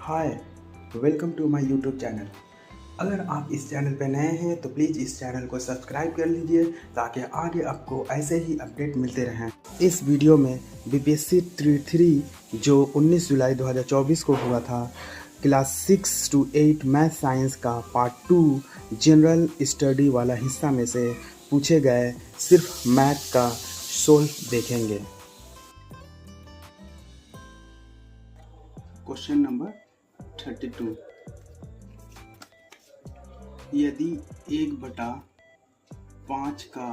Hi, welcome to my YouTube channel. अगर आप इस चैनल पर नए हैं तो प्लीज़ इस चैनल को सब्सक्राइब कर लीजिए ताकि आगे आपको ऐसे ही अपडेट मिलते रहें। इस वीडियो में बीपीएससी 3 जो 19 जुलाई 2024 को हुआ था, क्लास 6 to 8 मैथ साइंस का पार्ट 2 जनरल स्टडी वाला हिस्सा में से पूछे गए सिर्फ मैथ का सोल्व देखेंगे। Question number 32। यदि 1/5 का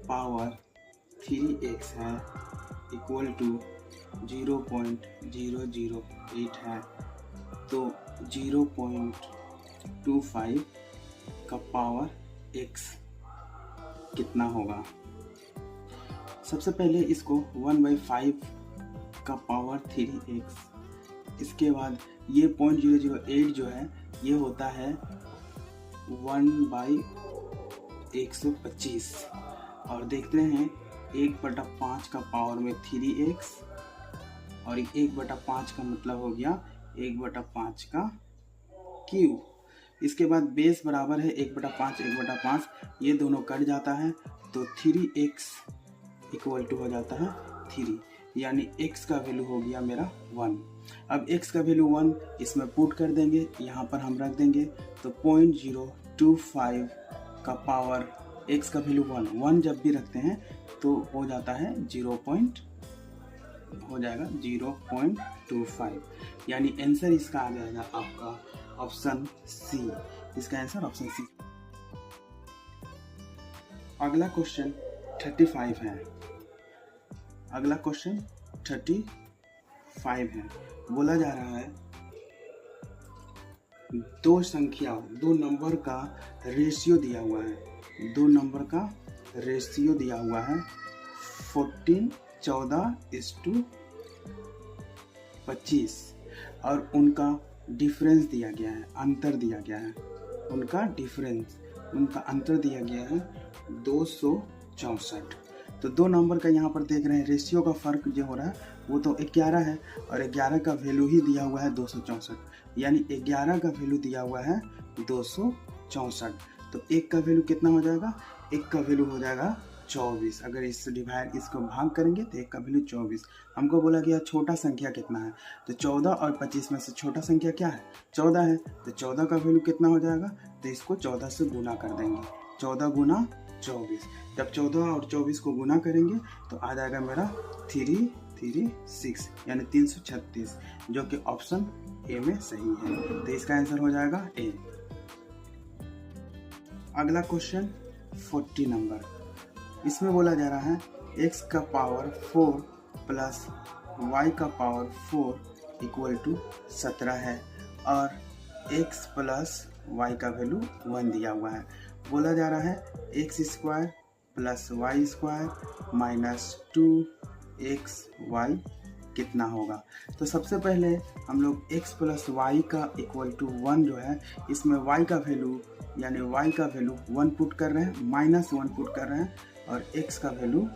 पावर 3x है इक्वल टू 0.008 है तो 0.25 का पावर x कितना होगा। सबसे पहले इसको 1/5 का पावर 3x, इसके बाद ये 0.008 जो है ये होता है 1/125 और देखते हैं 1/5 का पावर में 3x और 1/5 का मतलब हो गया 1/5 का क्यूब। इसके बाद बेस बराबर है 1/5 ये दोनों कट जाता है तो 3x इक्वल टू हो जाता है 3, यानी x का वैल्यू हो गया मेरा 1। अब x का वैल्यू 1 इसमें पुट कर देंगे, यहाँ पर हम रख देंगे तो 0.025 का पावर x का वैल्यू 1 जब भी रखते हैं तो हो जाता है 0.25, यानी आंसर इसका आ जाएगा आपका ऑप्शन सी। इसका आंसर ऑप्शन सी। अगला क्वेश्चन 35 है। अगला क्वेश्चन 35 है। बोला जा रहा है दो नंबर का रेशियो दिया हुआ है। दो नंबर का रेशियो दिया हुआ है 14:14:25 और उनका डिफरेंस दिया गया है, अंतर दिया गया है। उनका अंतर दिया गया है 264। तो दो नंबर का यहाँ पर देख रहे हैं रेशियो का फर्क जो हो रहा है वो तो 11 है और 11 का वैल्यू ही दिया हुआ है 264, यानी 11 का वैल्यू दिया हुआ है 264। तो एक का वैल्यू कितना हो जाएगा? एक का वैल्यू हो जाएगा 24। अगर इसको भाग करेंगे तो एक का वैल्यू 24। हमको बोला गया छोटा संख्या कितना है, तो 14 और 25 में से छोटा संख्या क्या है? 14 है। तो 14 का वैल्यू कितना हो जाएगा? तो इसको 14 से गुना कर देंगे, 14 गुना 24। जब 14 और 24 को गुना करेंगे तो आ जाएगा मेरा 336, यानी 336, जो कि ऑप्शन ए में सही है। तो इसका आंसर हो जाएगा ए। अगला क्वेश्चन 40 नंबर। इसमें बोला जा रहा है x का पावर 4 प्लस y का पावर 4 इक्वल टू 17 है और x प्लस y का वैल्यू 1 दिया हुआ है। बोला जा रहा है x² plus y² minus 2xy कितना होगा। तो सबसे पहले हम लोग x प्लस y का इक्वल टू 1 जो है, इसमें y का वैल्यू यानी y का वैल्यू 1 पुट कर रहे हैं, माइनस 1 पुट कर रहे हैं और x का वैल्यू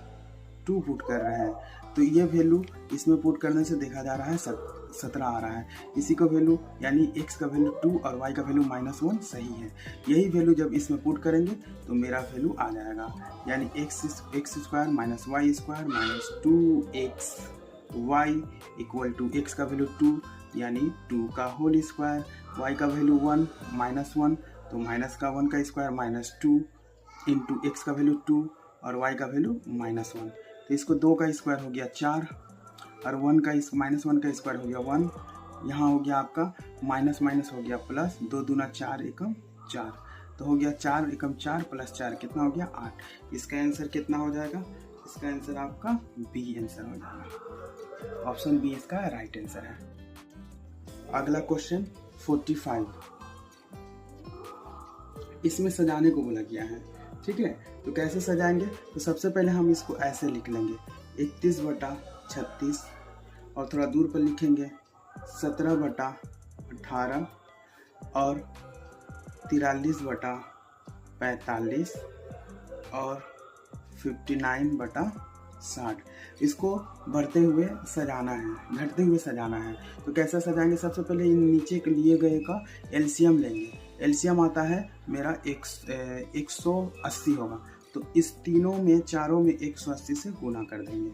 2 पुट कर रहे हैं। तो ये वैल्यू इसमें पुट करने से देखा जा रहा है 17 आ रहा है। इसी का वैल्यू यानी x का वैल्यू 2 और y का वैल्यू -1 सही है। यही वैल्यू जब इसमें पुट करेंगे तो मेरा वैल्यू आ जाएगा, यानी x² minus y² minus 2xy equal to x का वैल्यू 2 यानी 2 का होल स्क्वायर, y का वैल्यू 1 -1 तो माइनस का 1 का स्क्वायर माइनस 2 इंटू x का वैल्यू 2 और y का वैल्यू -1। तो इसको 2 का स्क्वायर हो गया 4 और -1 का स्क्वायर हो गया 1। यहाँ हो गया आपका माइनस हो गया प्लस, 2 दूना 4 एकम 4, तो हो गया 4 एकम 4 प्लस 4 कितना हो गया 8। इसका आंसर कितना हो जाएगा? इसका आंसर आपका बी आंसर हो जाएगा। ऑप्शन बी इसका राइट आंसर है। अगला क्वेश्चन 45। इसमें सजाने को बोला गया है, ठीक है। तो कैसे सजाएंगे? तो सबसे पहले हम इसको ऐसे लिख लेंगे 31/36 और थोड़ा दूर पर लिखेंगे 17/18 और 43/45 और 59/43 60। इसको बढ़ते हुए सजाना है, घटते हुए सजाना है। तो कैसा सजाएंगे? सबसे पहले इन नीचे के लिए गए का एलसीएम लेंगे। एलसीएम आता है मेरा 180 होगा। तो इस तीनों में, चारों में 180 से गुना कर देंगे।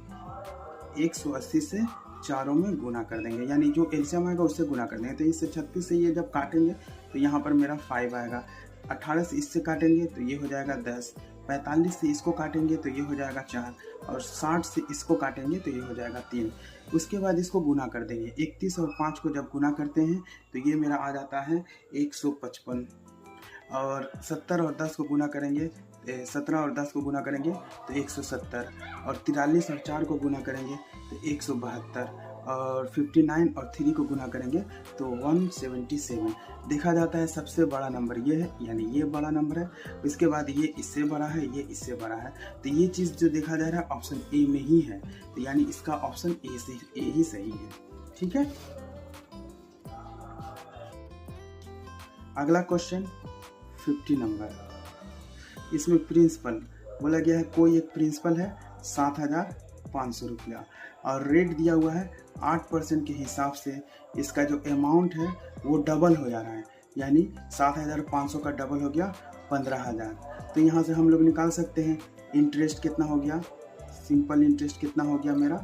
180 से चारों में गुना कर देंगे, यानी जो एलसीएम आएगा उससे गुना कर देंगे। तो इससे 36 से ये जब काटेंगे तो यहाँ पर मेरा 5 आएगा। 18 से इससे काटेंगे तो ये हो जाएगा 10। 45 से इसको काटेंगे तो ये हो जाएगा 4। और 60 से इसको काटेंगे तो ये हो जाएगा 3। उसके बाद इसको गुना कर देंगे। 31 और 5 को जब गुना करते हैं तो ये मेरा आ जाता है 155। और 70 और 10 को गुना करेंगे, 17 और 10 को गुना करेंगे तो 170। और 43 और 4 को गुना करेंगे तो 172। और 59 और 3 को गुना करेंगे तो 177। देखा जाता है सबसे बड़ा नंबर ये है, यानी ये बड़ा नंबर है। इसके बाद ये इससे बड़ा है, ये इससे बड़ा है। तो ये चीज़ जो देखा जा रहा है ऑप्शन ए में ही है, तो यानी इसका ऑप्शन ए ही सही है। ठीक है। अगला क्वेश्चन 50 नंबर। इसमें प्रिंसिपल बोला गया है, कोई एक प्रिंसिपल है 7,500 रुपया और रेट दिया हुआ है 8% के हिसाब से। इसका जो अमाउंट है वो डबल हो जा रहा है, यानी 7,500 का डबल हो गया 15,000। तो यहाँ से हम लोग निकाल सकते हैं इंटरेस्ट कितना हो गया। सिंपल इंटरेस्ट कितना हो गया मेरा,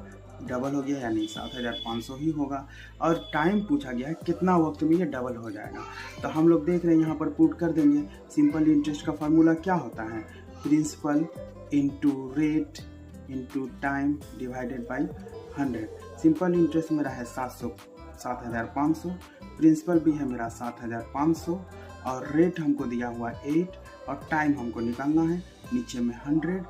डबल हो गया, यानी 7,500 ही होगा। और टाइम पूछा गया है कितना वक्त में ये डबल हो जाएगा। तो हम लोग देख रहे हैं यहाँ पर पुट कर देंगे। सिंपल इंटरेस्ट का फार्मूला क्या होता है? Principal into rate into time divided by 100। Simple interest मेरा है 7,500, प्रिंसिपल भी है मेरा 7,500 और रेट हमको दिया हुआ 8 और टाइम हमको निकालना है। नीचे में 100,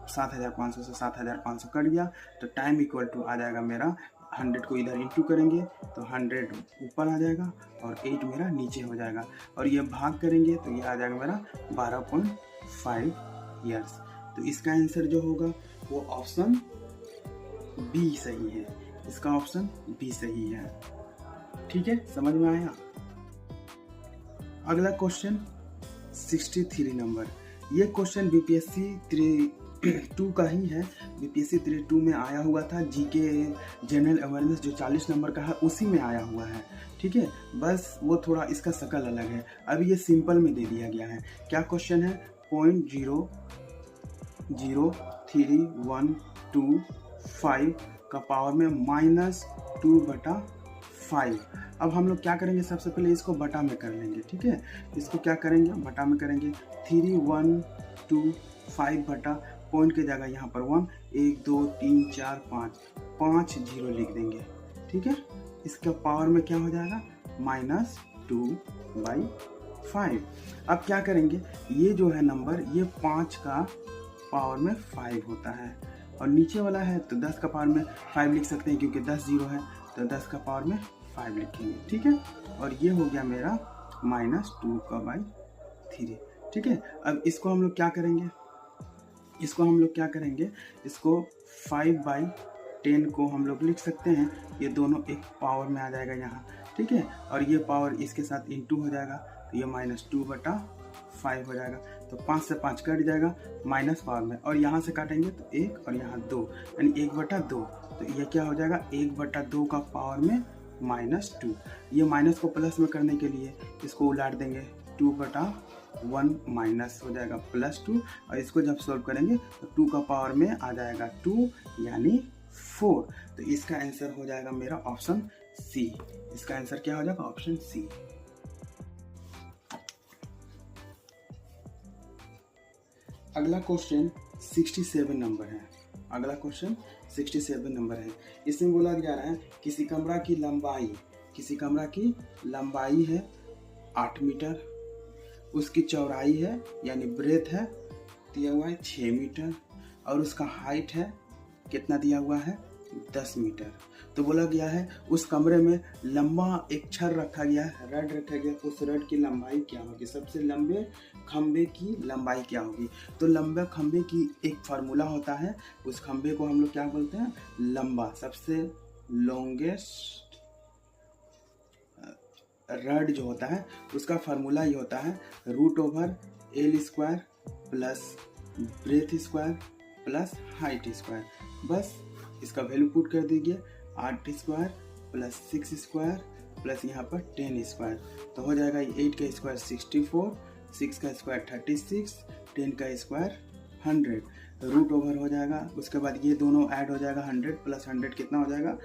7,500 से 7,500 कट गया तो टाइम इक्वल टू आ जाएगा मेरा 100 को इधर इंटू करेंगे तो 100 ऊपर आ जाएगा और 8 मेरा नीचे हो जाएगा। और ये भाग करेंगे तो ये आ जाएगा मेरा 12.5 ईयर्स। तो इसका आंसर जो होगा वो ऑप्शन बी सही है। इसका ऑप्शन बी सही है। ठीक है, समझ में आया। अगला क्वेश्चन 63 नंबर। ये क्वेश्चन बीपीएससी 2 का ही है। बीपीएससी 2 में आया हुआ था। जीके जनरल अवेयरनेस जो 40 नंबर का है उसी में आया हुआ है। ठीक है, बस वो थोड़ा इसका शकल अलग है। अभी ये सिंपल में दे दिया गया है। क्या क्वेश्चन है? 0.03125 का पावर में -2/5। अब हम लोग क्या करेंगे? सबसे पहले इसको बटा में कर लेंगे। ठीक है, इसको क्या करेंगे? बटा में करेंगे। 3125 बटा पॉइंट के जगह यहाँ पर 1 1 2 3 4 5 0 लिख देंगे। ठीक है, इसका पावर में क्या हो जाएगा? -2/5। अब क्या करेंगे? ये जो है नंबर, ये 5 का पावर में 5 होता है और नीचे वाला है तो 10 का पावर में 5 लिख सकते हैं, क्योंकि 10 0 है तो 10 का पावर में 5 लिखेंगे। ठीक है, और ये हो गया मेरा -2/3। ठीक है, अब इसको हम लोग क्या करेंगे? इसको 5/10 को हम लोग लिख सकते हैं। ये दोनों एक पावर में आ जाएगा यहाँ। ठीक है, और ये पावर इसके साथ इंटू हो जाएगा तो ये -2/5 हो जाएगा। तो 5 से 5 कट जाएगा माइनस पावर में, और यहाँ से काटेंगे तो 1 और यहाँ 2, यानी 1/2। तो ये क्या हो जाएगा? 1/2 का पावर में -2। ये माइनस को प्लस में करने के लिए इसको उलाट देंगे। 2/1 माइनस हो जाएगा +2, और इसको जब सॉल्व करेंगे तो 2 का पावर में आ जाएगा 2, यानी 4। तो इसका आंसर हो जाएगा मेरा ऑप्शन सी। इसका आंसर क्या हो जाएगा? Option C. अगला क्वेश्चन 67 नंबर है। अगला क्वेश्चन 67 नंबर है। इसमें बोला जा रहा है किसी कमरा की लंबाई है 8 मीटर, उसकी चौड़ाई है यानी ब्रेथ है दिया हुआ है 6 मीटर, और उसका हाइट है कितना दिया हुआ है? 10 मीटर। तो बोला गया है उस कमरे में लंबा एक छड़ रखा गया है, रड रखा गया, उस रड की लंबाई क्या होगी? सबसे लंबे खंबे की लंबाई क्या होगी? तो लंबे खंबे की एक फार्मूला होता है। उस खंबे को हम लोग क्या बोलते हैं? लंबा, सबसे लॉन्गेस्ट रड जो होता है उसका फार्मूला ये होता है √L² plus breadth square plus height square. बस इसका वैल्यू पुट कर दीजिए, 8 स्क्वायर प्लस 6 स्क्वायर प्लस यहाँ पर 10 स्क्वायर, तो हो जाएगा 8 का स्क्वायर 64, 6 का स्क्वायर 36, 10 का स्क्वायर 100, रूट ओवर हो जाएगा। उसके बाद ये दोनों ऐड हो जाएगा, 100 प्लस 100 कितना हो जाएगा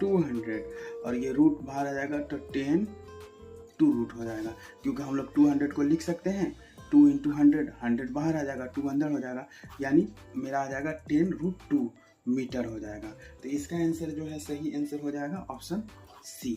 200, और ये रूट बाहर आ जाएगा तो 10 2 रूट हो जाएगा, क्योंकि हम लोग 200 को लिख सकते हैं 2 इंटू 100, 100 बाहर आ जाएगा 2 अंदर हो जाएगा, यानी मेरा आ जाएगा 10√2 मीटर हो जाएगा। तो इसका आंसर जो है सही आंसर हो जाएगा ऑप्शन सी।